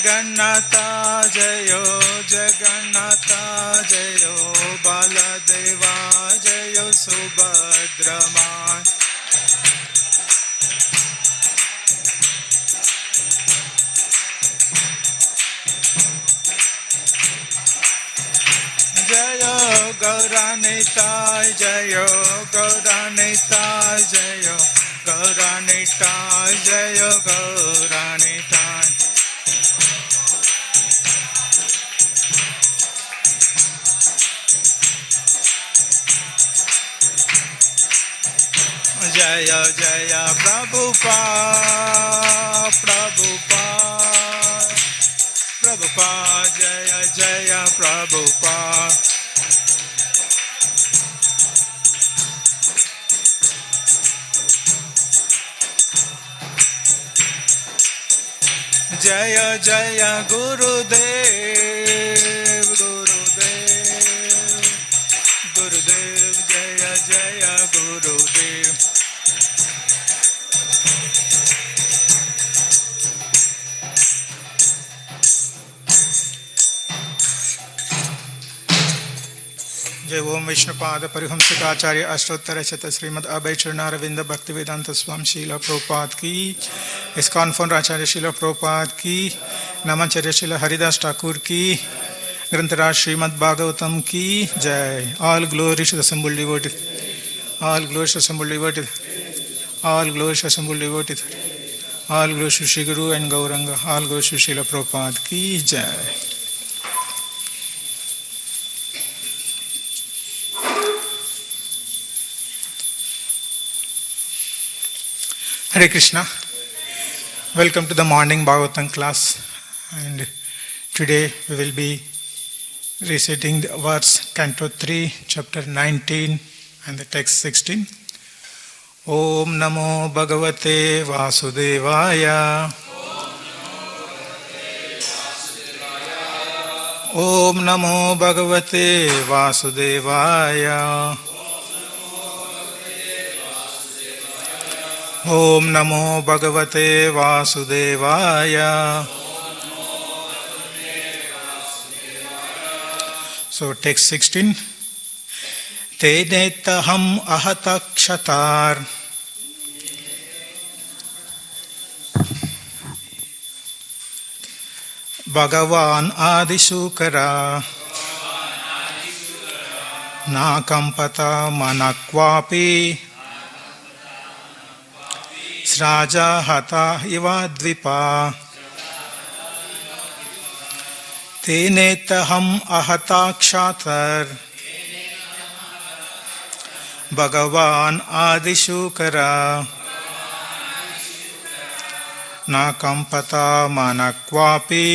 Jagannatha Jayo Jagannatha Jayo Baladeva Jayo Subhadraman Jayo Gauranitai Jayo Gauranitai Jayo Gauranitai Jayo Gauranitai Jaya Jaya Prabhupada Prabhupada Prabhupada Jaya Jaya Prabhupada Jaya Jaya Gurudev Gurudev Gurudev Jaya Jaya Gurudev जय ओम विष्णुपाद परिहंसिकाचार्य अष्टोत्तर शत श्रीमद् अभय चरणारविंद भक्ति वेदांत स्वामी शीला प्रभुपाद की ISKCON founder आचार्य शीला प्रभुपाद की नामाचार्य शीला हरिदास ठाकुर की ग्रंथराज श्रीमद् भागवतम की जय. All glories to the assembled devotees. All glories to the assembled devotees. All glories to the assembled devotees. All glories to Shri Guru and Gauranga. All glories to Srila Prabhupada की जय. Hare Krishna. Welcome to the morning Bhagavatam class, and today we will be reciting the verse Canto 3, Chapter 19 and the text 16. Om Namo Bhagavate Vasudevaya. Om Namo Bhagavate Vasudevaya. Om Namo Bhagavate Vasudevaya. So text 16. Tenetaham ahatakshatar. Bhagavan Adishukara. Nakampata manakvapi. Sraja hata iva dvipa. Tenetaham ahatakshatar. Bhagavan Adishukara. Nakampata manakvapi.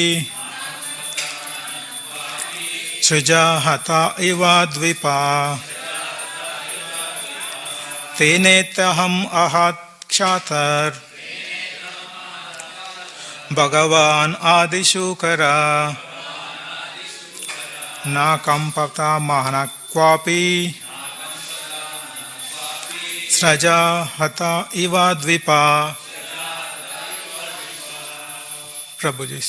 Sraja hata iva dvipa. Tenetaham ahatakshatar. Bhagavan Adishukara. Nakampata manakvapi. Sraja hata iva dvipa. Prabhuji.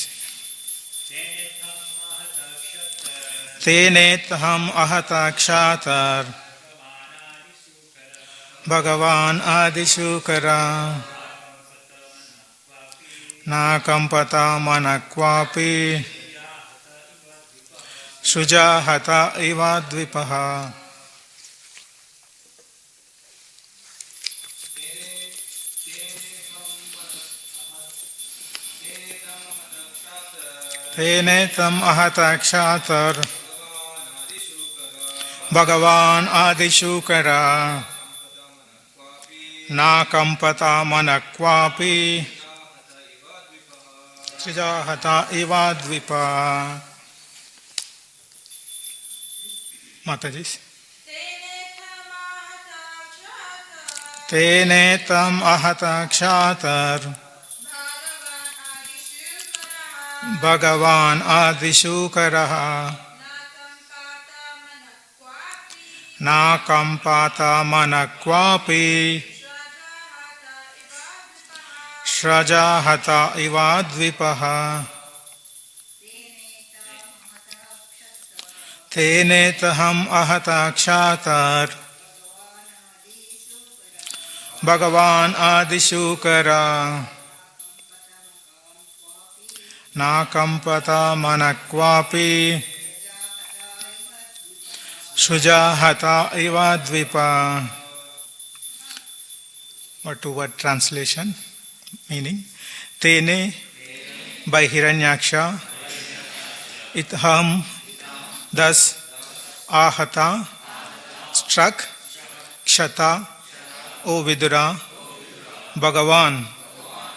Tenetaham ahatakshatar. Bhagavan Adishukara. Nakampata manakvapi. Shuja hata iva dvipaha. Tenetam ahatakshatar. Bhagavan Adishukara. Nakampata manakvapi. Shuja hata iva dvipaha. Mataji. Tenetam ahatakshatar. Bhagavan Adishukara. Nakampata manakvapi. Sraja hata iva dvipaha. Tene taham ahata kshatar Bhagavan Adishukara Nakampata manakvapi Shujahata iva dvipa. Word to word translation meaning Tene by Hiranyaksha Itham thus Ahata struck Kshata O Vidura Bhagavan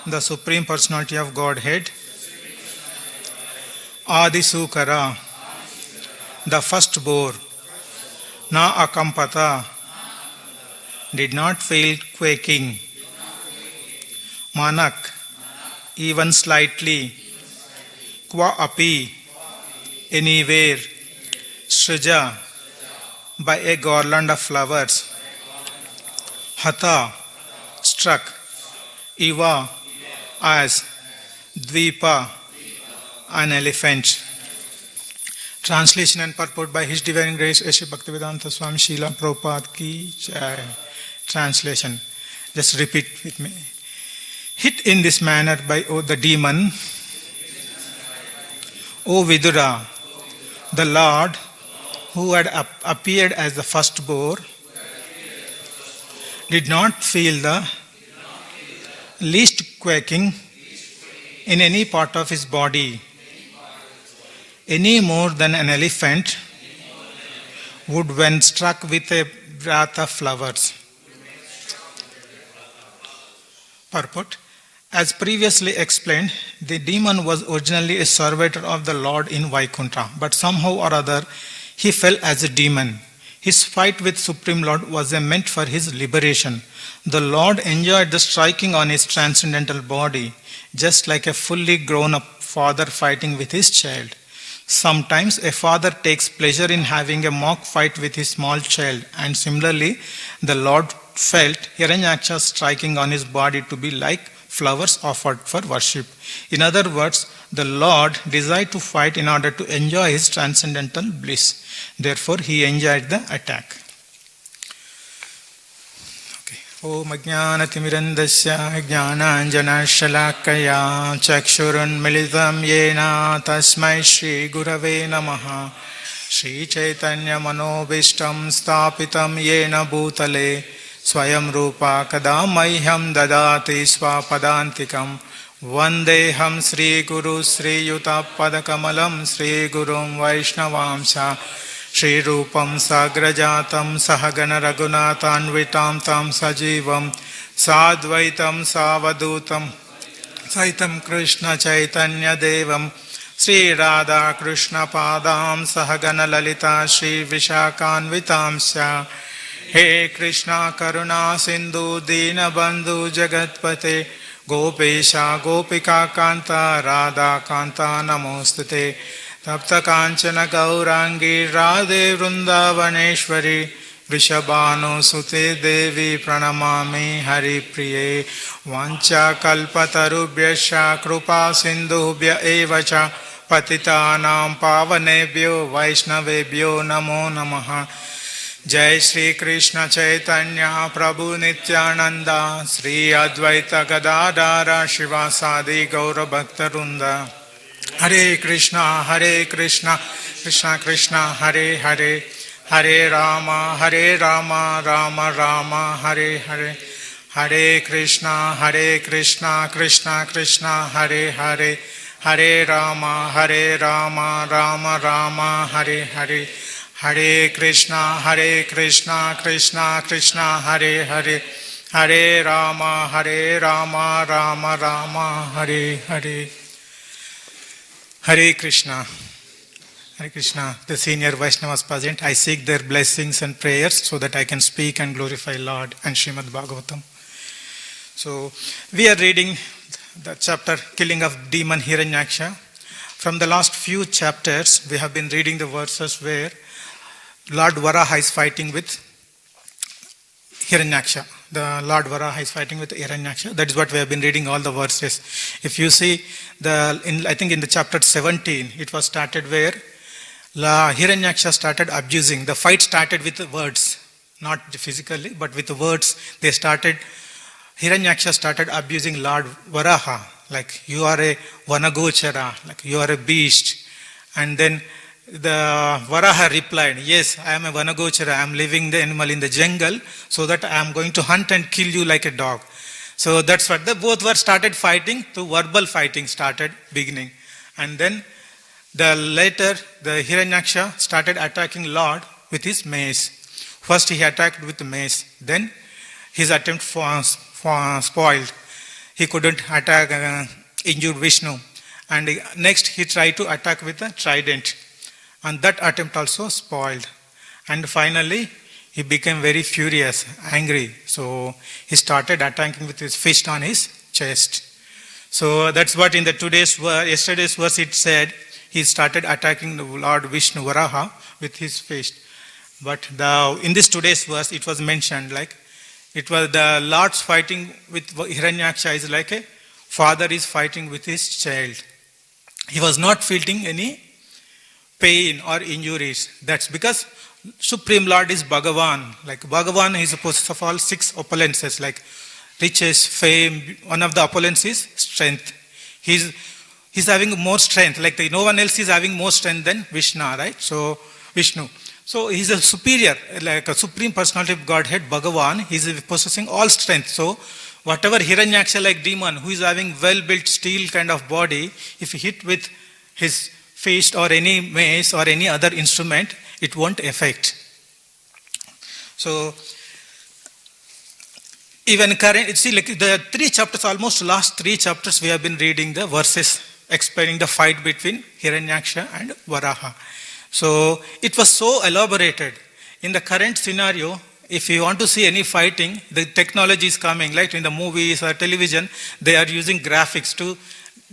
the Supreme Personality of Godhead Adisukara the first bore Na Akampata did not feel quaking Manak even slightly Kwa api anywhere Srija by a garland of flowers Hata struck Iva as Dvipa an elephant. Translation and purport by His Divine Grace Sri Bhaktivedanta Swami Srila Prabhupada ki jai. Translation. Just repeat with me. Hit in this manner by the demon, O Vidura, the Lord who had appeared as the firstborn, did not feel the least quaking in any part of his body, any more than an elephant would when struck with a wreath of flowers. Purport. As previously explained, the demon was originally a servitor of the Lord in Vaikuntha, but somehow or other he fell as a demon. His fight with Supreme Lord was meant for his liberation. The Lord enjoyed the striking on his transcendental body, just like a fully grown-up father fighting with his child. Sometimes a father takes pleasure in having a mock fight with his small child, and similarly, the Lord felt Hiranyaksha striking on his body to be like flowers offered for worship. In other words, the Lord desired to fight in order to enjoy his transcendental bliss. Therefore, he enjoyed the attack. Om Ajnanatimirandasya Jnananjanashalakaya Chakshurunmilitam Yena Tasmai Shri Gurave Namaha Shri Chaitanya Manobishtam Stapitam Yena Bhutale Swayam Rupa Kadamaiham Dadati Swapadantikam Vandeham Sri Guru Sri Yuta Padakamalam Sri Gurum Vaishnavamsha Shri Rupam Sagrajatam Sahagana Raghunatanvitam Tam Sajivam Sadvaitam Savadutam Saitam Krishna Chaitanya Devam Sri Radha Krishna Padam Sahagana Lalita Shri Vishakanvitam Sya He Krishna Karuna Sindhu Dina Bandhu Jagatpate Gopesha Gopika Kanta Radha Kanta Namostate Tapta Kanchana Gaurangi Radhe Vrindavaneshwari Vrishabhanu Sute Devi Pranamami Hari Priye Vancha Kalpatarubhyascha Krupa Sindhubhya Evacha Patitanam Pavanebhyo Vaishnavebhyo Namo Namaha Jai Shri Krishna Chaitanya Prabhu Nityananda Sri Advaita Gadadara Shivasadi Gaura Bhaktarunda Hare Krishna Krishna Krishna Hare Hare Hare Rama Rama Rama Hare Hare Hare Krishna Krishna Krishna Hare Hare Hare Rama Rama Rama Hare Hare Hare Krishna Krishna Krishna Hare Hare Hare Rama Rama Rama Hare Hare Hare Krishna. Hare Krishna. The senior Vaishnavas present, I seek their blessings and prayers so that I can speak and glorify Lord and Srimad Bhagavatam. So, we are reading the chapter Killing of Demon Hiranyaksha. From the last few chapters, we have been reading the verses where Lord Varaha is fighting with Hiranyaksha. The Lord Varaha is fighting with Hiranyaksha. That is what we have been reading all the verses. If you see, I think in the chapter 17, it was started where Hiranyaksha started abusing. The fight started with words, not physically, but with words. Hiranyaksha started abusing Lord Varaha, like you are a Vanagochara, like you are a beast. And then the Varaha replied, yes, I am a Vanagochara, I am living the animal in the jungle, so that I am going to hunt and kill you like a dog. So that's what both were started fighting, so verbal fighting started beginning. And then later the Hiranyaksha started attacking Lord with his mace. First he attacked with the mace, then his attempt spoiled. He couldn't attack, injure Vishnu. And next he tried to attack with a trident. And that attempt also spoiled. And finally he became very furious, angry. So he started attacking with his fist on his chest. So that's what in the yesterday's verse it said, he started attacking the Lord Vishnu Varaha with his fist. But in this today's verse it was mentioned like, it was the Lord's fighting with Hiranyaksha is like a father is fighting with his child. He was not feeling any pain or injuries. That's because Supreme Lord is Bhagavan. Like Bhagavan is a possessor of all 6 opulences like riches, fame. One of the opulence is strength. He's having more strength. Like no one else is having more strength than Vishnu, right? So Vishnu. So he's a superior, like a supreme personality of Godhead, Bhagavan. He's possessing all strength. So whatever Hiranyaksha like demon who is having well-built steel kind of body, if he hit with his fist or any mace or any other instrument, it won't affect. So even current, see like the 3 chapters, almost last 3 chapters we have been reading the verses explaining the fight between Hiranyaksha and Varaha. So it was so elaborated. In the current scenario, if you want to see any fighting, the technology is coming, like in the movies or television, they are using graphics to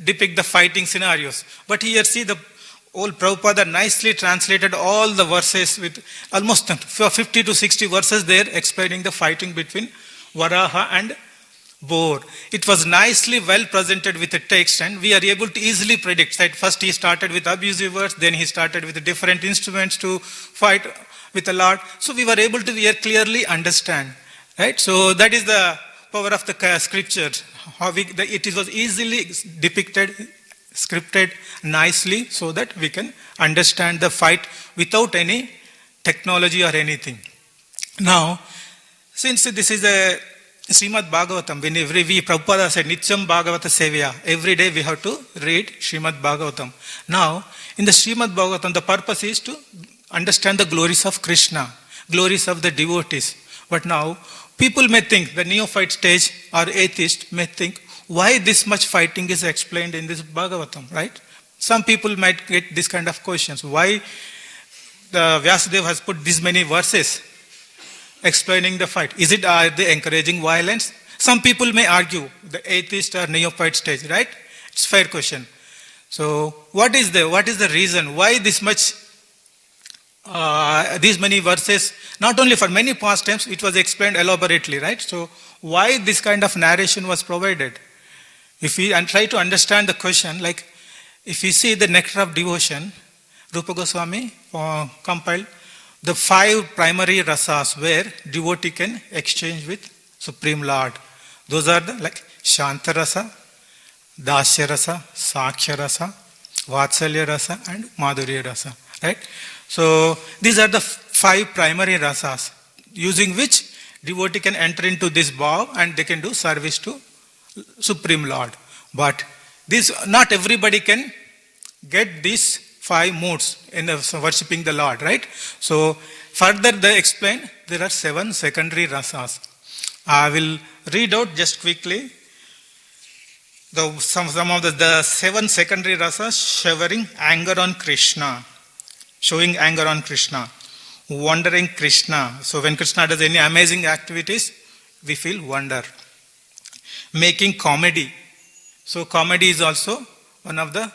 depict the fighting scenarios. But here see the old Prabhupada nicely translated all the verses with almost 50 to 60 verses there explaining the fighting between Varaha and boar. It was nicely well presented with the text and we are able to easily predict that first he started with abusive words, then he started with different instruments to fight with the Lord. So we were able to clearly understand, right? So that is the power of the scripture. It was easily depicted, scripted nicely so that we can understand the fight without any technology or anything. Now, since this is a Srimad Bhagavatam, Prabhupada said, Nityam Bhagavata Sevya, every day we have to read Srimad Bhagavatam. Now, in the Srimad Bhagavatam, the purpose is to understand the glories of Krishna, glories of the devotees. But now, people may think, the neophyte stage or atheist may think, why this much fighting is explained in this Bhagavatam, right? Some people might get this kind of questions. Why the Vyasadeva has put this many verses explaining the fight? Are they encouraging violence? Some people may argue the atheist or neophyte stage, right? It's a fair question. So what is the reason why this much these many verses? Not only for many pastimes, it was explained elaborately, right? So why this kind of narration was provided? If we try to understand the question, like if we see the Nectar of Devotion, Rupa Goswami compiled the 5 primary rasas where devotee can exchange with Supreme Lord. Those are like Shanta Rasa, Dasya Rasa, Sakhya Rasa, Vatsalya Rasa and Madhurya Rasa. Right? So these are the 5 primary rasas using which devotee can enter into this bhav and they can do service to Supreme Lord. But not everybody can get these 5 moods in worshipping the Lord, right? So further they explain there are 7 secondary rasas. I will read out just quickly some of the 7 secondary rasas. Showering anger on Krishna, showing anger on Krishna, wondering Krishna. So when Krishna does any amazing activities, we feel wonder. Making comedy. So comedy is also one of the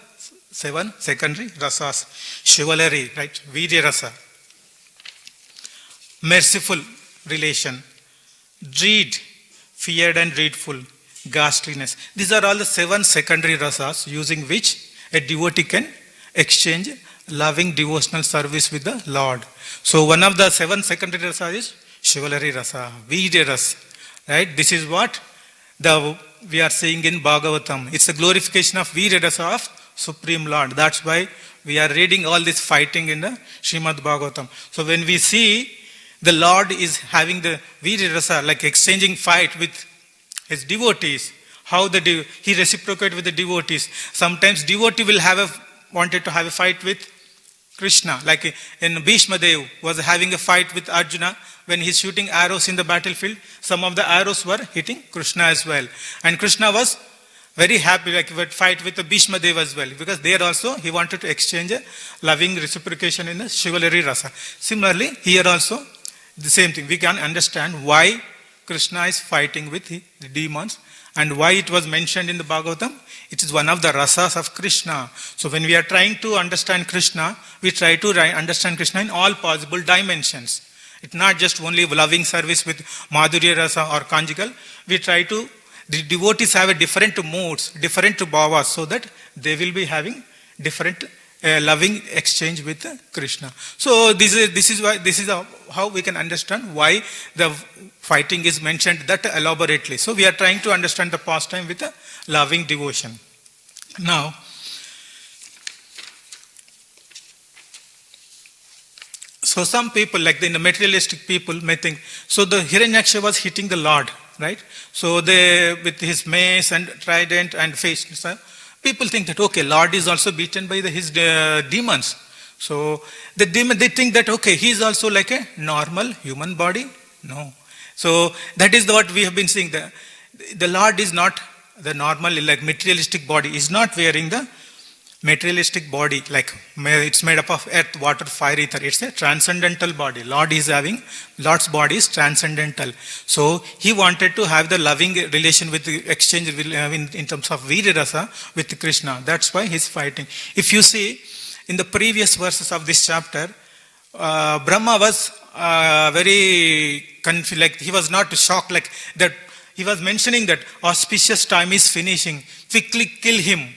7 secondary rasas. Chivalry, right? Virya rasa. Merciful relation. Dread, feared and dreadful. Ghastliness. These are all the 7 secondary rasas using which a devotee can exchange loving devotional service with the Lord. So one of the 7 secondary rasa is chivalry rasa, Veerya rasa, right? This is what we are seeing in Bhagavatam. It's a glorification of Veerya rasa of Supreme Lord. That's why we are reading all this fighting in the Srimad Bhagavatam. So when we see the Lord is having the Veerya rasa, like exchanging fight with his devotees, how he reciprocates with the devotees. Sometimes devotee will wanted to have a fight with Krishna, like in Bhishma Dev was having a fight with Arjuna when he's shooting arrows in the battlefield. Some of the arrows were hitting Krishna as well, and Krishna was very happy, like would fight with the Bhishma Dev as well, because there also he wanted to exchange a loving reciprocation in the chivalry rasa. Similarly, here also the same thing. We can understand why Krishna is fighting with the demons and why it was mentioned in the Bhagavatam. It is one of the rasas of Krishna. So when we are trying to understand Krishna, we try to understand Krishna in all possible dimensions. It's not just only loving service with Madhurya rasa or conjugal. We try to, the devotees have a different moods, different bhavas, so that they will be having different loving exchange with Krishna. So this is how we can understand why the fighting is mentioned that elaborately. So we are trying to understand the pastime with a loving devotion. Now, so some people, like the materialistic people, may think, so the Hiranyaksha was hitting the Lord, right? So they, with his mace and trident and face, people think that, okay, Lord is also beaten by his demons. So the demon, they think that, okay, he is also like a normal human body. No. So that is what we have been seeing. The Lord is not the normal, like materialistic body. He is not wearing the materialistic body, like it's made up of earth, water, fire, ether. It's a transcendental body. Lord's body is transcendental. So he wanted to have the loving relation with the exchange in terms of Veerya rasa with Krishna. That's why he's fighting. If you see in the previous verses of this chapter, Brahma was very confused, like he was not shocked, like that he was mentioning that auspicious time is finishing. Quickly kill him.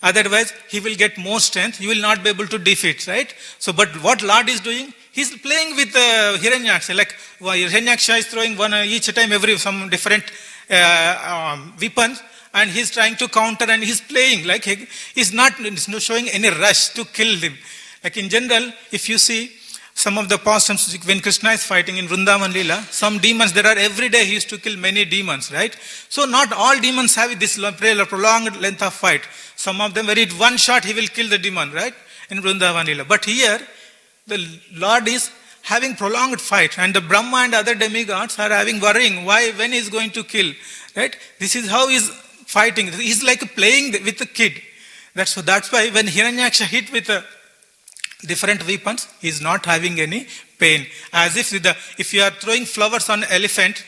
Otherwise, he will get more strength. You will not be able to defeat, right? So, but what Lord is doing, he's playing with Hiranyaksha. Like Hiranyaksha is throwing one each time, some different weapons, and he's trying to counter, and he's playing like he's not showing any rush to kill him. Like in general, if you see some of the pastimes when Krishna is fighting in Vrindavan Leela, some demons there are every day he used to kill many demons, right? So not all demons have this prolonged length of fight. Some of them, very one shot he will kill the demon, right? In Vrindavan Leela. But here, the Lord is having prolonged fight, and the Brahma and other demigods are worrying when he is going to kill, right? This is how he is fighting. He's like playing with a kid. That's why when Hiranyaksha hit with different weapons, he is not having any pain. As if you are throwing flowers on elephant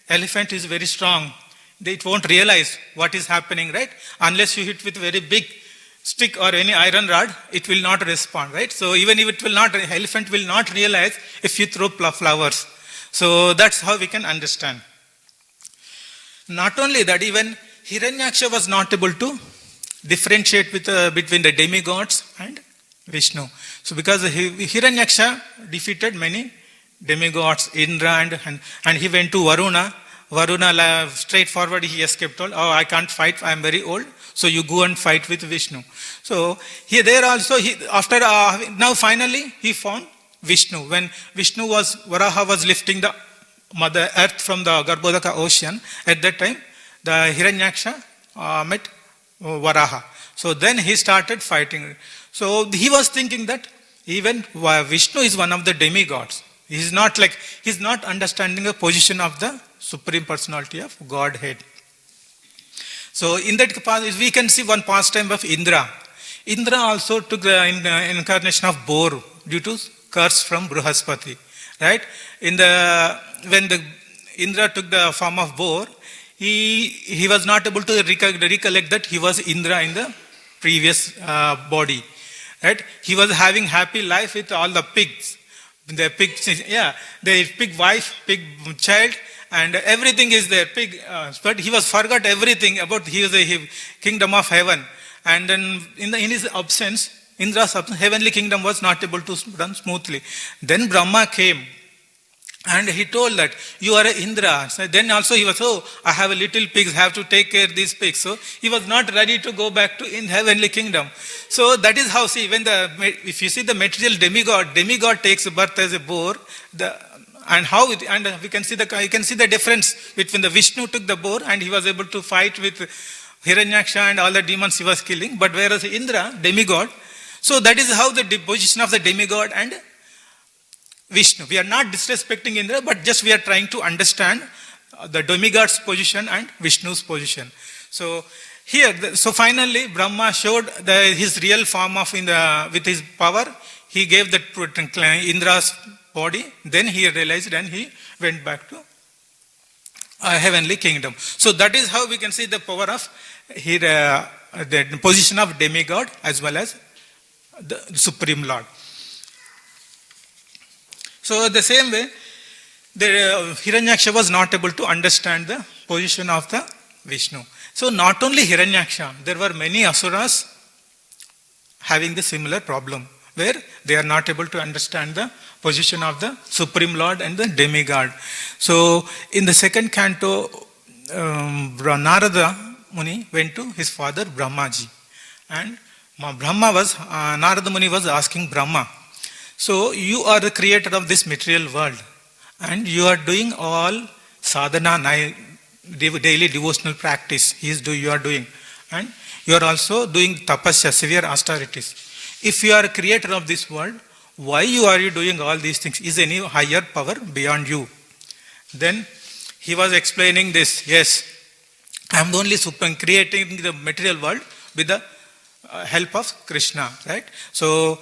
is very strong. It won't realize what is happening, right? Unless you hit with very big stick or any iron rod, it will not respond, right? So even if elephant will not realize if you throw flowers. So that's how we can understand. Not only that, even Hiranyaksha was not able to differentiate between the demigods and Vishnu. So because Hiranyaksha defeated many demigods, Indra, and he went to Varuna. Varuna, straightforward, he escaped. Told, oh, I can't fight, I am very old. So you go and fight with Vishnu. So now finally he found Vishnu. When Varaha was lifting the mother earth from the Garbhodaka ocean, at that time, the Hiranyaksha met Varaha. So then he started fighting. So he was thinking that even Vishnu is one of the demigods. He's not understanding the position of the Supreme Personality of Godhead. So in that capacity, we can see one pastime of Indra. Indra also took the incarnation of boar due to curse from Bruhaspati. Right? When Indra took the form of boar, he was not able to recollect that he was Indra in the previous body. Right? He was having happy life with all the pigs. The pig wife, pig child, and everything is there. But he was forgot everything about the kingdom of heaven. And then in his absence, Indra's heavenly kingdom was not able to run smoothly. Then Brahma came and he told that you are Indra. So then also he was, oh, I have a little pigs, have to take care of these pigs. So he was not ready to go back to in heavenly kingdom. So that is how, see, if you see the material demigod takes birth as a boar, and how it, and we can see you can see the difference between the Vishnu took the boar and he was able to fight with Hiranyaksha and all the demons he was killing. But whereas Indra, demigod, so that is how the position of the demigod and Vishnu. We are not disrespecting Indra, but just we are trying to understand the demigod's position and Vishnu's position. So here, so finally Brahma showed his real form of with his power. He gave that Indra's body. Then he realized and he went back to heavenly kingdom. So that is how we can see the power of the position of demigod as well as the Supreme Lord. So the same way, Hiranyaksha was not able to understand the position of the Vishnu. So not only Hiranyaksha, there were many asuras having the similar problem, where they are not able to understand the position of the Supreme Lord and the demigod. So in the second canto, Narada Muni went to his father Brahmaji, and Narada Muni was asking Brahma, so you are the creator of this material world and you are doing all sadhana, daily devotional practice you are doing, and you are also doing tapasya, severe austerities. If you are a creator of this world, why are you doing all these things? Is any higher power beyond you? Then he was explaining this, yes, I am the only creating the material world with the help of Krishna, right? So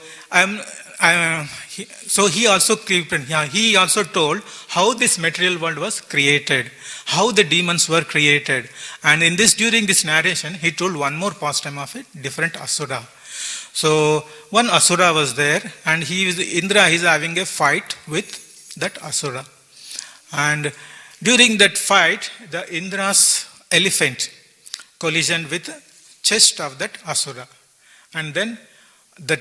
he also told how this material world was created, how the demons were created, and during this narration he told one more pastime of a different asura. So one asura was there, and Indra is having a fight with that asura, and during that fight the Indra's elephant collision with the chest of that asura, and then the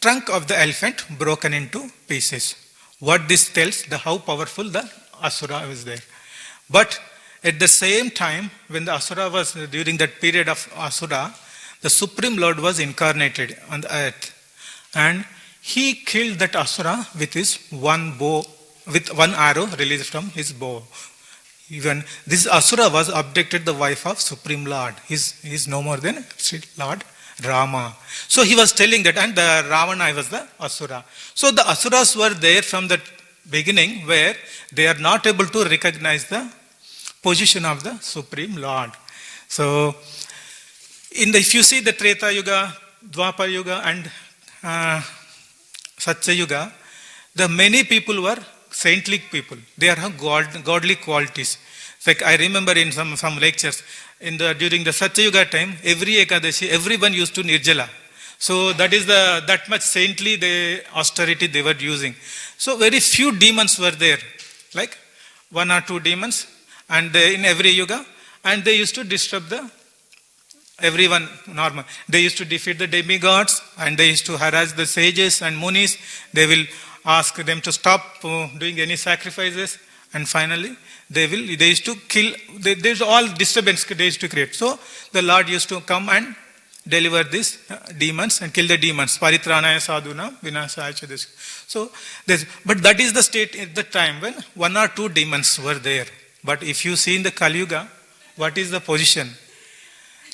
trunk of the elephant broken into pieces. What this tells, how powerful the asura was there. But at the same time, when the asura was, during that period of asura, the Supreme Lord was incarnated on the earth, and he killed that asura with his one bow, with one arrow released from his bow. Even this asura was abducted the wife of Supreme Lord. He's no more than Lord Rama. So he was telling that, and the Ravana was the asura. So the asuras were there from the beginning, where they are not able to recognize the position of the Supreme Lord. So if you see the Treta Yuga, Dwapar Yuga and Satya Yuga, the many people were saintly people. They are godly qualities. Like I remember in some lectures, during the Satya Yuga time, every Ekadashi, everyone used to Nirjala. So that is that much saintly austerity they were using. So very few demons were there, like one or two demons, and in every yuga, and they used to disturb everyone normal. They used to defeat the demigods, and they used to harass the sages and munis. They will ask them to stop doing any sacrifices, and finally they used to kill. There's all disturbance they used to create. So the Lord used to come and deliver these demons and kill the demons. Paritranaya sadhuna vinasaya chadis. So but that is the state at the time when one or two demons were there. But if you see in the Kali Yuga, what is the position?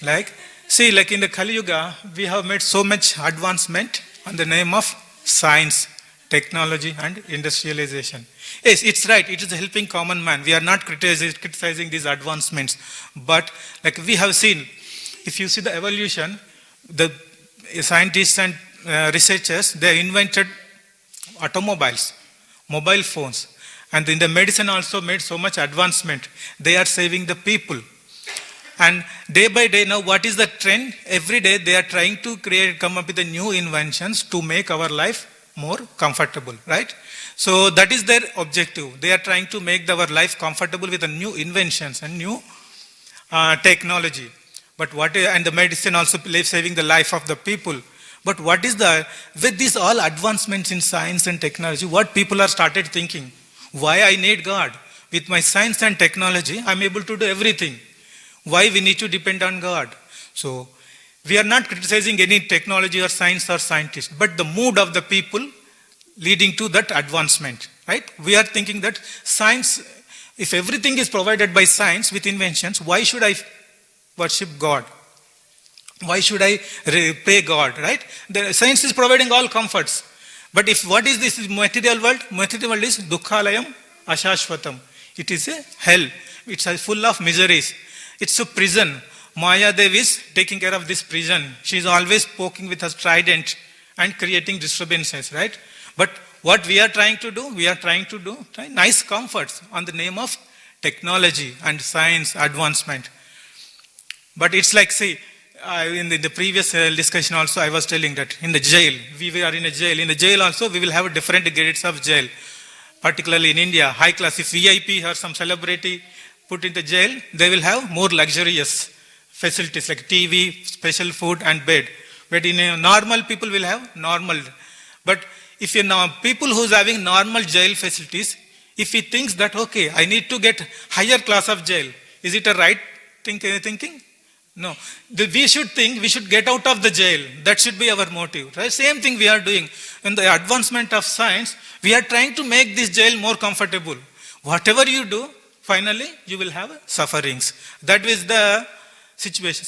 Like in the Kali Yuga, we have made so much advancement on the name of science, technology and industrialization. Yes, it's right. It is helping common man. We are not criticizing these advancements. But like we have seen, if you see the evolution, the scientists and researchers, they invented automobiles, mobile phones. And in the medicine also made so much advancement. They are saving the people. And day by day now, what is the trend? Every day they are trying to come up with the new inventions to make our life more comfortable, right? So that is their objective. They are trying to make our life comfortable with the new inventions and new technology. And the medicine also saving the life of the people. But what is with these all advancements in science and technology, what people are started thinking? Why I need God? With my science and technology, I'm able to do everything. Why we need to depend on God? So, we are not criticizing any technology or science or scientists, but the mood of the people leading to that advancement, right? We are thinking that science, if everything is provided by science with inventions, why should I worship God? Why should I pray God, right? The science is providing all comforts. But if what is this material world? Material world is dukkhalayam ashashvatam. It is a hell. It's full of miseries. It's a prison. Maya Dev is taking care of this prison. She is always poking with her trident and creating disturbances, right? But what we are trying to do? We are trying to do nice comforts on the name of technology and science advancement. But it's like, see, in the previous discussion also I was telling that in the jail, we are in a jail. In the jail also we will have different grades of jail. Particularly in India, high class, if VIP or some celebrity put in the jail, they will have more luxurious facilities like TV, special food and bed. But in a normal people will have normal. But if you know people who's having normal jail facilities, if he thinks that, okay, I need to get higher class of jail, is it a right thinking? No. We should think we should get out of the jail. That should be our motive. Right? Same thing we are doing. In the advancement of science, we are trying to make this jail more comfortable. Whatever you do, finally you will have sufferings. That is the situation.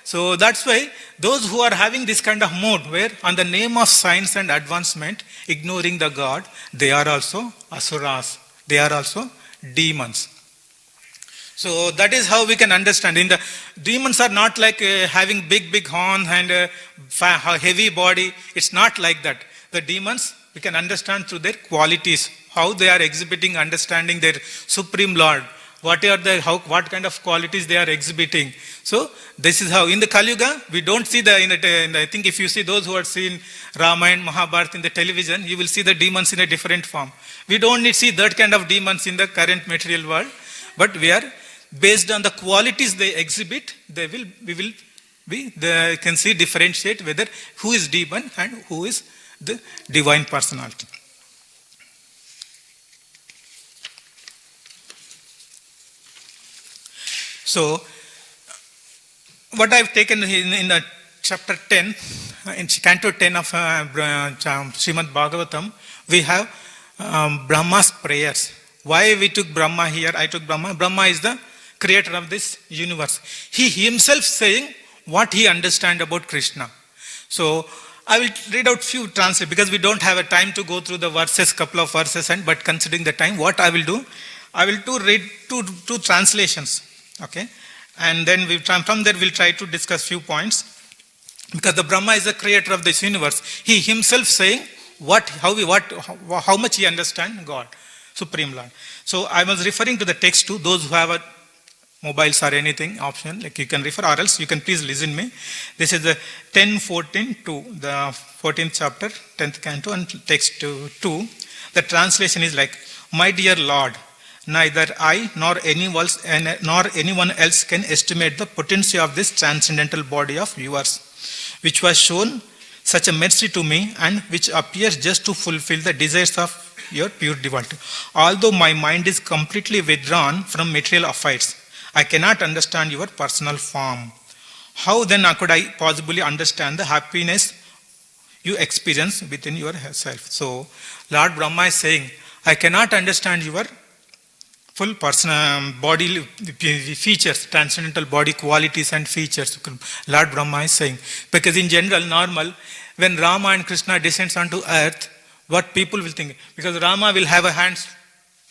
So that's why those who are having this kind of mood, where on the name of science and advancement, ignoring the God, they are also asuras. They are also demons. So that is how we can understand. In the demons are not like having big horns and heavy body. It's not like that. The demons we can understand through their qualities, how they are exhibiting, understanding their supreme Lord. What kind of qualities they are exhibiting. So this is how in the Kali Yuga we don't see I think if you see those who have seen Ramayana, Mahabharata in the television, you will see the demons in a different form. We don't need to see that kind of demons in the current material world, but we are based on the qualities they exhibit, they can see differentiate whether who is demon and who is the divine personality. So, what I've taken in the chapter 10, in Canto 10 of Srimad Bhagavatam, we have Brahma's prayers. Why we took Brahma here? I took Brahma. Brahma is the creator of this universe. He himself saying what he understands about Krishna. So, I will read out few translations because we don't have a time to go through the verses, couple of verses, but considering the time, what I will do, I will read two translations. Okay, and then from there we'll try to discuss few points, because the Brahma is the creator of this universe. He himself saying how much he understands God, Supreme Lord. So I was referring to the text to those who have mobiles or anything option, like you can refer, or else you can please listen me. This is the 10:14 the 14th chapter, 10th canto, and text 2. The translation is like, my dear Lord, neither I nor anyone else can estimate the potency of this transcendental body of yours, which was shown such a mercy to me and which appears just to fulfill the desires of your pure devotee. Although my mind is completely withdrawn from material affairs, I cannot understand your personal form. How then could I possibly understand the happiness you experience within yourself? So, Lord Brahma is saying, I cannot understand your full personal body features, transcendental body qualities and features. Lord Brahma is saying, because in general, normal, when Rama and Krishna descends onto earth, what people will think, because Rama will have a hands,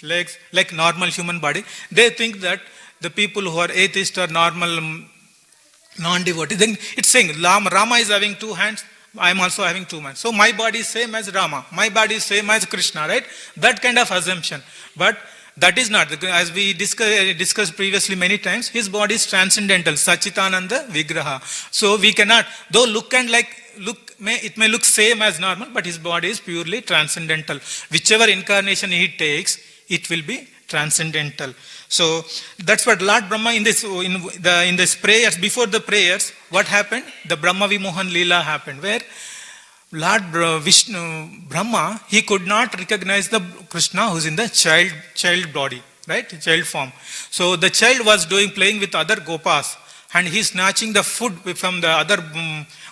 legs, like normal human body, they think that the people who are atheist or normal non-devotee, then it's saying Rama is having 2 hands, I am also having 2 hands. So my body is same as Rama, my body is same as Krishna, right? That kind of assumption. But that is not, as we discussed previously many times, his body is transcendental, Sachitananda Vigraha. So we cannot, though it may look same as normal, but his body is purely transcendental. Whichever incarnation he takes, it will be transcendental. So that's what Lord Brahma in this prayers, before the prayers, what happened? The Brahma Vimohan Leela happened, where Lord Vishnu, Brahma, he could not recognize the Krishna who's in the child body, right? Child form. So the child was playing with other gopas, and he's snatching the food from the other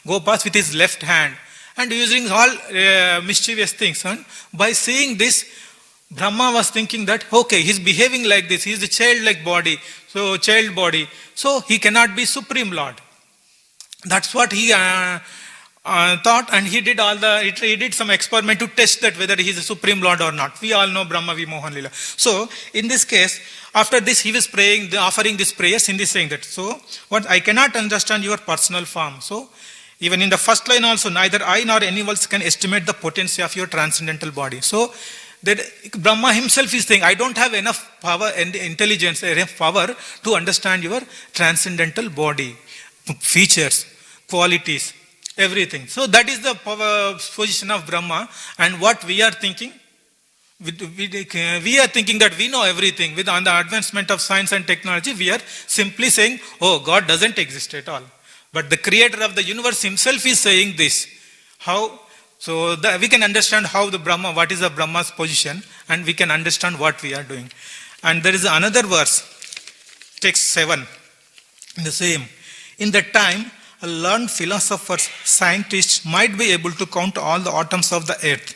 gopas with his left hand and using all mischievous things. And by seeing this, Brahma was thinking that, okay, he's behaving like this, he's a childlike body, so child body, so he cannot be Supreme Lord. That's what he thought, and he did some experiment to test that whether he is a Supreme Lord or not. We all know Brahma Vimohan Lila. So, in this case, after this, he was praying, offering these prayers, in this saying that, so, what I cannot understand your personal form. So, even in the first line also, neither I nor anyone else can estimate the potency of your transcendental body. So, that Brahma himself is saying, I don't have enough power and intelligence, enough power to understand your transcendental body, features, qualities, everything. So that is the position of Brahma. And what we are thinking, we are thinking that we know everything. On the advancement of science and technology, we are simply saying, oh, God doesn't exist at all. But the creator of the universe himself is saying this. How? So we can understand how the Brahma, what is the Brahma's position, and we can understand what we are doing. And there is another verse, text 7, the same. In that time, a learned philosophers, scientists might be able to count all the atoms of the earth,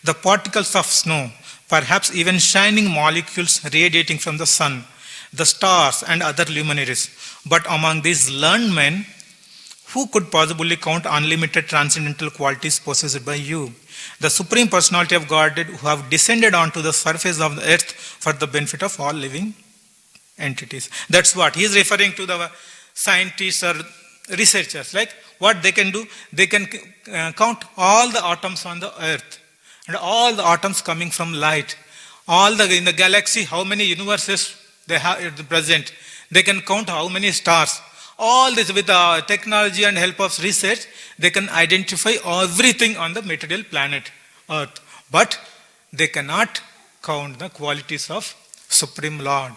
the particles of snow, perhaps even shining molecules radiating from the sun, the stars and other luminaries. But among these learned men, who could possibly count unlimited transcendental qualities possessed by you? The Supreme Personality of Godhead who have descended onto the surface of the earth for the benefit of all living entities. That's what he is referring to, the scientists or researchers. Like what they can do, they can count all the atoms on the earth and all the atoms coming from light. In the galaxy, how many universes they have at the present. They can count how many stars. All this with technology and help of research, they can identify everything on the material planet Earth. But they cannot count the qualities of Supreme Lord.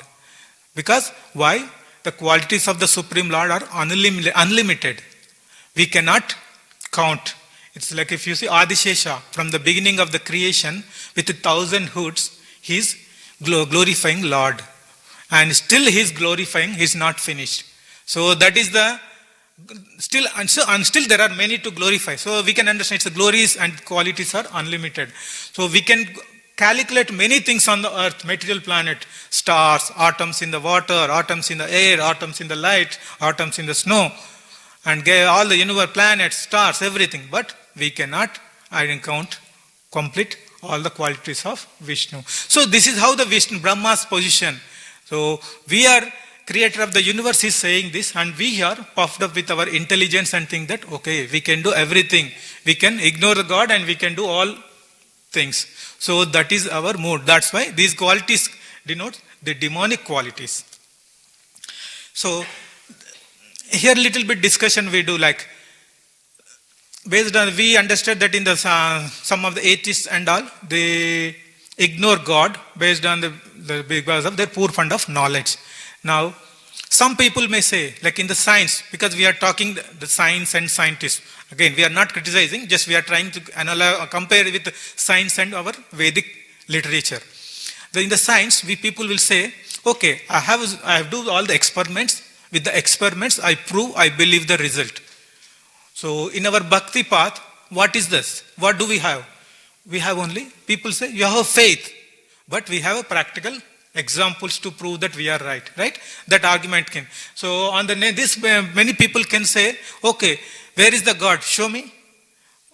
Because why? The qualities of the Supreme Lord are unlimited. We cannot count. It's like if you see Adishesha, from the beginning of the creation, with 1,000 hoods, he is glorifying Lord. And still he is glorifying, he is not finished. So that is still there are many to glorify. So we can understand its glories and qualities are unlimited. So we can calculate many things on the earth, material planet, stars, atoms in the water, atoms in the air, atoms in the light, atoms in the snow, and all the universe, planets, stars, everything. But we cannot count complete all the qualities of Vishnu. So this is how the Vishnu, Brahma's position. So we are creator of the universe is saying this, and we are puffed up with our intelligence and think that, okay, we can do everything. We can ignore the God and we can do all things. So that is our mood. That's why these qualities denote the demonic qualities. So here little bit discussion we do, like based on, we understood that in the some of the atheists and all, they ignore God based on because of their poor fund of knowledge. Now, some people may say, like in the science, because we are talking the science and scientists. Again, we are not criticizing, just we are trying to compare with science and our Vedic literature. In the science, people will say, okay, I have do all the experiments. With the experiments, I prove, I believe the result. So, in our bhakti path, what is this? What do we have? We have only, people say, you have faith, but we have a practical examples to prove that we are right? That argument can. So on this, many people can say, okay, where is the God? Show me.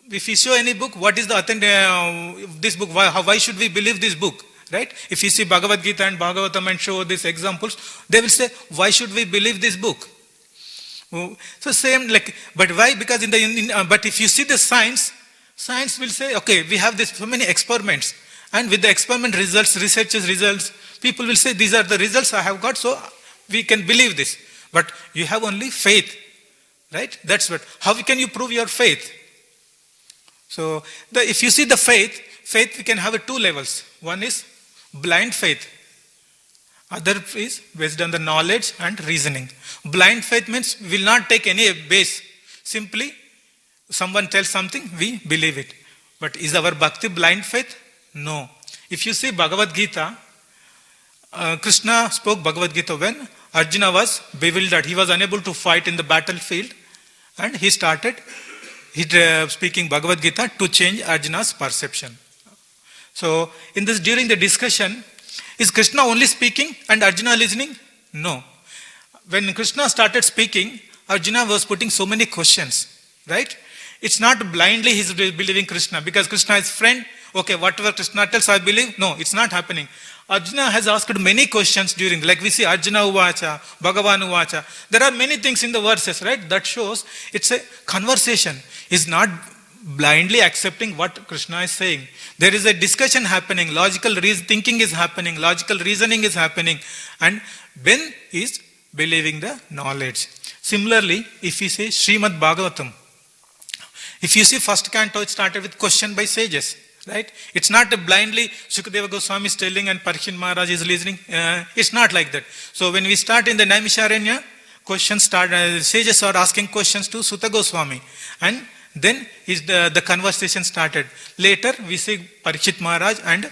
If you show any book, what is the authentic this book? Why should we believe this book? Right? If you see Bhagavad Gita and Bhagavatam and show these examples, they will say, why should we believe this book? So same like, but why? Because but if you see the science will say, okay, we have so many experiments, and with the experiment results, researchers results, people will say, these are the results I have got, so we can believe this. But you have only faith, right? That's what. How can you prove your faith? So, if you see the faith we can have 2 levels. One is blind faith. Other is based on the knowledge and reasoning. Blind faith means will not take any base. Simply someone tells something, we believe it. But is our bhakti blind faith? No. If you see Bhagavad Gita, Krishna spoke Bhagavad Gita when Arjuna was bewildered. He was unable to fight in the battlefield, and he started speaking Bhagavad Gita to change Arjuna's perception. So, during the discussion, is Krishna only speaking and Arjuna listening? No. When Krishna started speaking, Arjuna was putting so many questions, right? It's not blindly he's believing Krishna because Krishna is friend. Okay, whatever Krishna tells, I believe. No, it's not happening. Arjuna has asked many questions during, like we see Arjuna Uvacha, Bhagavan Uvacha. There are many things in the verses, right? That shows it's a conversation. He's not blindly accepting what Krishna is saying. There is a discussion happening, logical thinking is happening, logical reasoning is happening, and Ben is believing the knowledge. Similarly, if you say Srimad Bhagavatam, if you see first canto, it started with question by sages, right? It's not blindly Shukadeva Goswami is telling and Parikshit Maharaj is listening. It's not like that. So when we start in the Naimisharanya, questions start, sages are asking questions to Sutta Goswami, and then the conversation started. Later we see Parikshit Maharaj and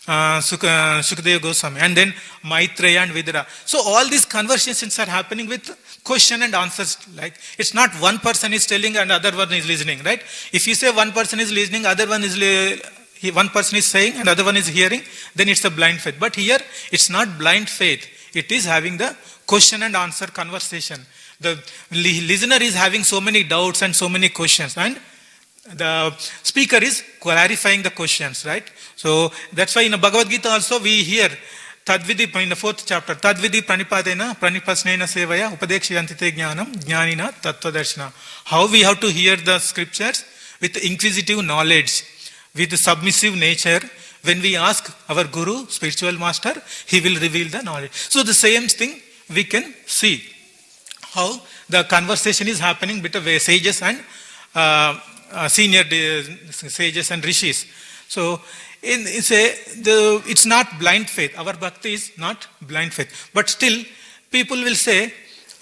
Shukadeva Goswami, and then Maitreya and Vidura. So all these conversations are happening with question and answers. Like it's not one person is telling and other one is listening, right? If you say one person is listening, one person is saying and other one is hearing, then it's a blind faith. But here it's not blind faith. It is having the question and answer conversation. The listener is having so many doubts and so many questions, and the speaker is clarifying the questions, right? So that's why in the Bhagavad Gita also we hear Tadvidi in the 4th chapter, Tadvidi pranipadena pranipasnena sevaya upadekshayantite jnanam jnanina tattvadarshana. How we have to hear the scriptures with inquisitive knowledge, with submissive nature. When we ask our guru, spiritual master, he will reveal the knowledge. So the same thing we can see how the conversation is happening between sages and senior sages and rishis. So it's not blind faith. Our bhakti is not blind faith. But still, people will say,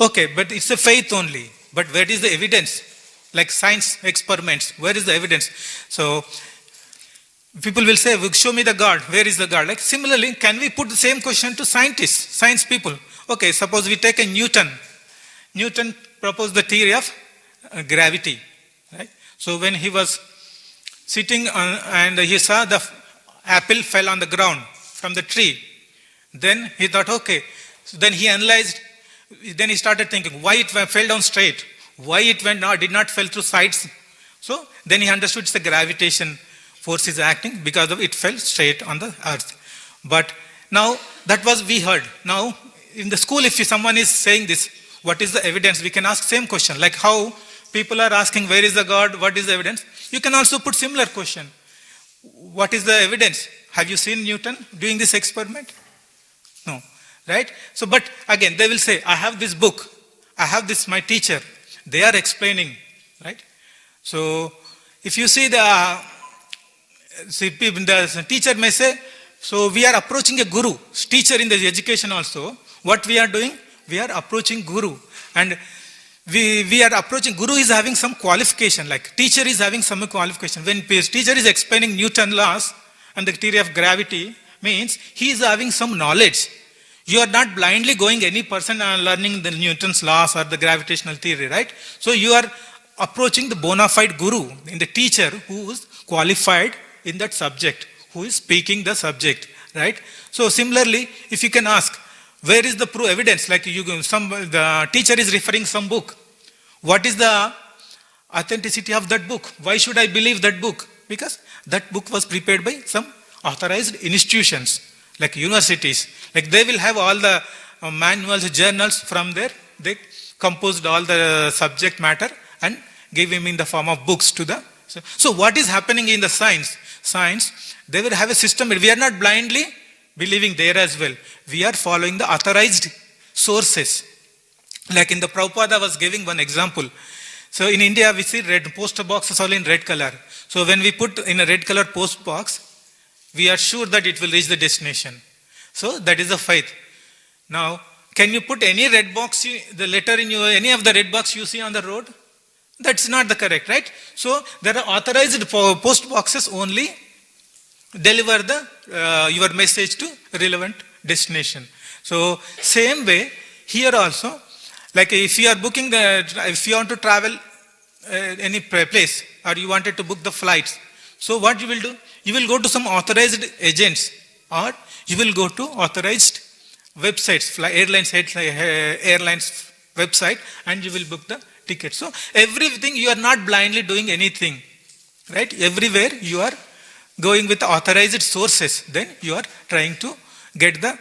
okay, but it's a faith only. But where is the evidence? Like science experiments, where is the evidence? So people will say, show me the God. Where is the God? Like similarly, can we put the same question to scientists, science people? Okay, suppose we take a Newton. Newton proposed the theory of gravity, right? So when he was sitting and he saw the apple fell on the ground from the tree, then he thought, okay. So then he analyzed, then he started thinking, why it fell down straight? Why it did not fell through sides? So then he understood it's the gravitation force is acting, because of it fell straight on the earth. But now that was we heard. Now in the school, if someone is saying this, what is the evidence? We can ask same question, like how people are asking, where is the God? What is the evidence? You can also put similar question. What is the evidence? Have you seen Newton doing this experiment? No, right? So, but again, they will say, I have this book. I have this, my teacher. They are explaining, right? So, if you see the teacher may say, so we are approaching a guru. Teacher in the education also, what we are doing? We are approaching guru. And we are approaching, guru is having some qualification, like teacher is having some qualification. When teacher is explaining Newton laws and the theory of gravity, means he is having some knowledge. You are not blindly going any person learning the Newton's laws or the gravitational theory, right? So you are approaching the bona fide guru, in the teacher who is qualified in that subject, who is speaking the subject, right? So similarly, if you can ask, where is the proof evidence? Like the teacher is referring some book. What is the authenticity of that book? Why should I believe that book? Because that book was prepared by some authorized institutions, like universities. Like they will have all the manuals, journals from there. They composed all the subject matter and gave him in the form of books to the. So what is happening in the science? Science, they will have a system. We are not blindly believing there as well. We are following the authorized sources. Like in the Prabhupada was giving one example. So in India, we see red post boxes all in red color. So when we put in a red color post box, we are sure that it will reach the destination. So that is a faith. Now, can you put any red box, the letter in any of the red box you see on the road? That's not the correct, right? So there are authorized post boxes only deliver the your message to relevant destination. So same way here also, like if you are booking if you want to travel any place or you wanted to book the flights, so what you will do? You will go to some authorized agents or you will go to authorized websites, airlines website, and you will book the ticket. So everything, you are not blindly doing anything, right? Everywhere you are going with authorized sources, then you are trying to get the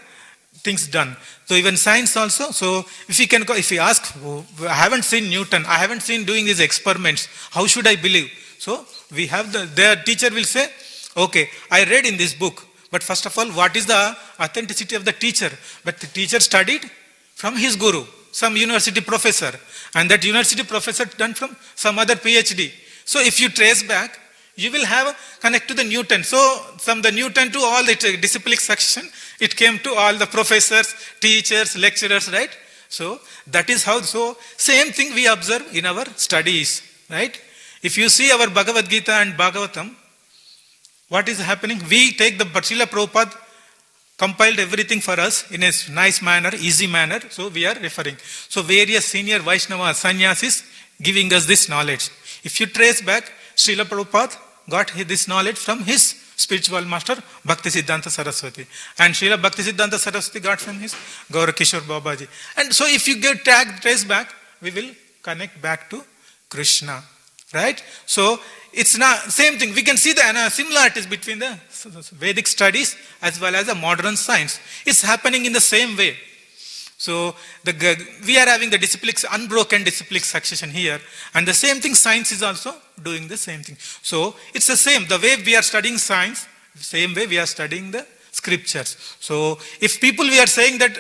things done. So even science also, so if you ask, I haven't seen Newton, I haven't seen doing these experiments, how should I believe? So we have their teacher will say, okay, I read in this book, but first of all, what is the authenticity of the teacher? But the teacher studied from his guru, some university professor, and that university professor done from some other PhD. So if you trace back, you will have connect to the Newton. So from the Newton to all the disciplic succession, it came to all the professors, teachers, lecturers, right? So that is how, so same thing we observe in our studies, right? If you see our Bhagavad Gita and Bhagavatam, what is happening? We take the Srila Prabhupada compiled everything for us in a nice manner, easy manner. So we are referring. So various senior Vaishnava sannyasis giving us this knowledge. If you trace back, Srila Prabhupada got this knowledge from his spiritual master Bhaktisiddhanta Saraswati. And Srila Bhaktisiddhanta Saraswati got from his Gaurakishore Babaji. And so if you get trace back, we will connect back to Krishna. Right? So it's not same thing. We can see the similarities between the Vedic studies as well as the modern science. It's happening in the same way. So we are having the unbroken disciplic succession here, and the same thing science is also doing the same thing. So it's the same. The way we are studying science, the same way we are studying the scriptures. So if people we are saying that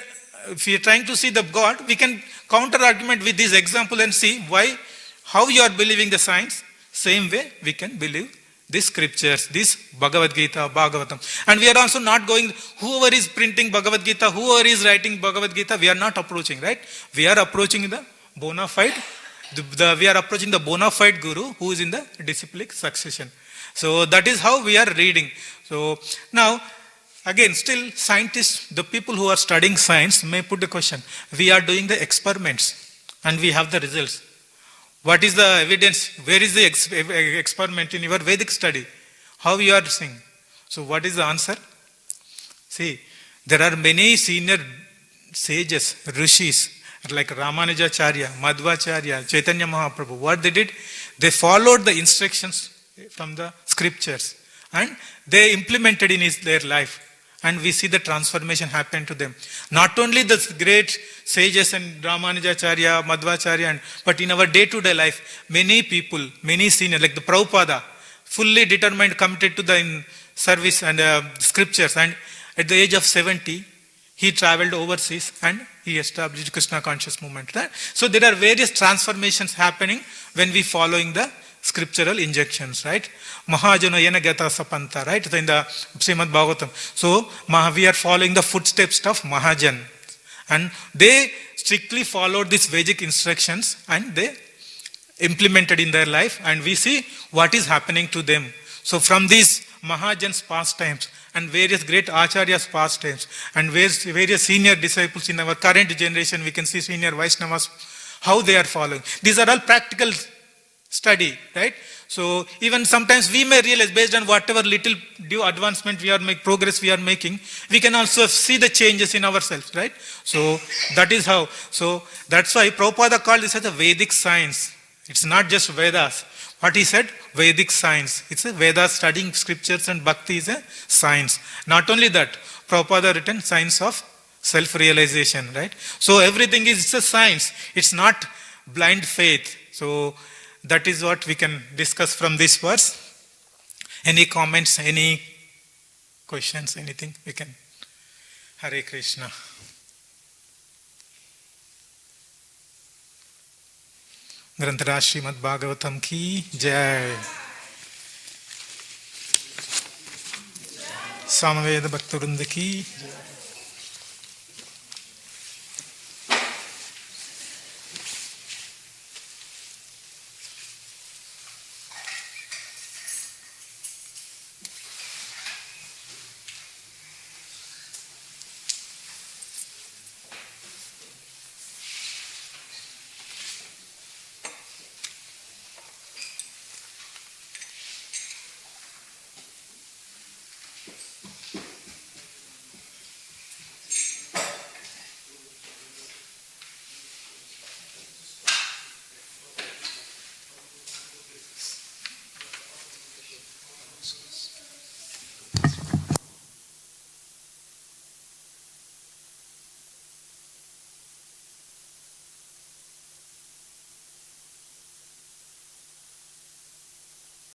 if we are trying to see the God, we can counter argument with this example and see how you are believing the science. Same way we can believe these scriptures, this Bhagavad Gita, Bhagavatam. And we are also not going, whoever is printing Bhagavad Gita, whoever is writing Bhagavad Gita, we are not approaching, right? We are approaching the bona fide, we are approaching the bona fide guru who is in the disciplic succession. So that is how we are reading. So now, again, still scientists, the people who are studying science may put the question, we are doing the experiments and we have the results. What is the evidence? Where is the experiment in your Vedic study? How you are seeing? So what is the answer? See, there are many senior sages, rishis, like Ramanujacharya, Madhvacharya, Chaitanya Mahaprabhu. What they did? They followed the instructions from the scriptures and they implemented in their life. And we see the transformation happen to them. Not only the great sages and Ramanujacharya, Madhvacharya, but in our day-to-day life, many people, many seniors, like the Prabhupada, fully determined, committed to the service and scriptures. And at the age of 70, he traveled overseas and he established Krishna conscious movement. Right? So there are various transformations happening when we following the scriptural injections, right? Mahajana yena gata sapanta, right? In the Srimad Bhagavatam. So we are following the footsteps of Mahajan. And they strictly followed these Vedic instructions and they implemented in their life, and we see what is happening to them. So from these Mahajans past times and various great Acharyas past times and various senior disciples in our current generation, we can see senior Vaishnavas, how they are following. These are all practical study, right? So even sometimes we may realize based on whatever little advancement we are progress we are making, we can also see the changes in ourselves, right? So that is how. So that's why Prabhupada called this as a Vedic science. It's not just Vedas. What he said, Vedic science. It's a Vedas, studying scriptures and bhakti is a science. Not only that, Prabhupada written science of self-realization, right? So everything is a science. It's not blind faith. So that is what we can discuss from this verse. Any comments, any questions, anything we can? Hare Krishna. ग्रंथराज Shrimad Bhagavatam की जय। सामवेद भक्तवृंद की